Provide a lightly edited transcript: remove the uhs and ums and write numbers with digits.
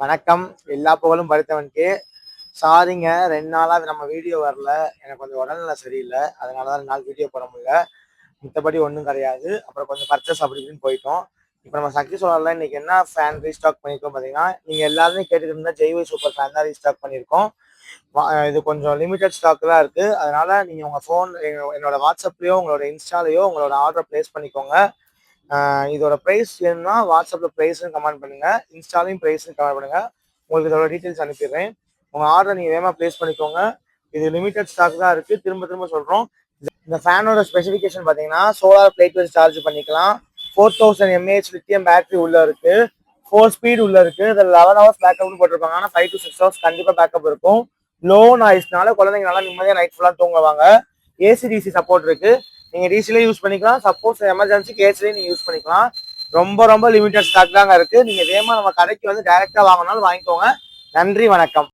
வணக்கம். எல்லா புகழும் படைத்தவனுக்கு. சாரிங்க, 2 நாளா நம்ம வீடியோ வரல. எனக்கு கொஞ்சம் உடல்நிலை சரியில்லை. அதனால தான் 2 நாள் வீடியோ போட முடியல. மித்தபடி ஒன்றும் கிடையாது. அப்புறம் கொஞ்சம் பர்ச்சேஸ் அப்படி இப்படின்னு போயிட்டோம். இப்போ நம்ம சக்தி சோலாரில் இன்னைக்கு என்ன ஃபேன் ரீஸ்டாக் பண்ணியிருக்கோம் பார்த்தீங்கன்னா, நீங்கள் எல்லாருமே கேட்டுட்டு இருந்தா ஜெய்வை சூப்பர் ஃபேன் தான் ரீஸ்டாக் பண்ணியிருக்கோம். இது கொஞ்சம் லிமிடெட் ஸ்டாக் தான் இருக்குது. அதனால நீங்கள் உங்கள் ஃபோன் என்னோட வாட்ஸ்அப்லேயோ உங்களோட இன்ஸ்டாலேயோ உங்களோட ஆர்டரை ப்ளேஸ் பண்ணிக்கோங்க. இதோட ப்ரைஸ் வேணும்னா வாட்ஸ்அப்பில் ப்ரைஸ்னு கமெண்ட் பண்ணுங்கள், இன்ஸ்டாலையும் ப்ரைஸ்னு கமெண்ட் பண்ணுங்கள். உங்களுக்கு இதோட டீட்டெயில்ஸ் அனுப்பிடுறேன். உங்கள் ஆர்டரை நீங்கள் வேகமாக ப்ளேஸ் பண்ணிக்கோங்க. இது லிமிடெட் ஸ்டாக் தான் இருக்குது. திரும்ப திரும்ப சொல்கிறோம். இந்த ஃபேனோட ஸ்பெசிஃபிகேஷன் பார்த்தீங்கன்னா, சோலார் பிளேட் வச்சு சார்ஜ் பண்ணிக்கலாம். 4000 mAh லித்தியம் பேட்டரி உள்ளே இருக்குது. 4 ஸ்பீட் உள்ளே இருக்குது. இதில் 11 ஹவர்ஸ் பேக்கப்னு போட்டிருப்பாங்க. ஆனால் 5 to 6 ஹவர்ஸ் கண்டிப்பாக பேக்கப் இருக்கும். லோ நாய்ஸ்னால குழந்தைங்க நல்லா நிம்மதியாக நைட் ஃபுல்லாக தூங்குவாங்க. ஏசி டிசி சப்போர்ட் இருக்குது. நீங்கள் டிசிலே யூஸ் பண்ணிக்கலாம். சப்போஸ் எமர்ஜென்சிக்கு ஏசிலே நீங்கள் யூஸ் பண்ணிக்கலாம். ரொம்ப ரொம்ப லிமிடெட் ஸ்டாக் தாங்க இருக்குது. நீங்கள் வேகமாக நம்ம கடைக்கு வந்து டைரெக்டாக வாங்கினாலும் வாங்கிக்கோங்க. நன்றி, வணக்கம்.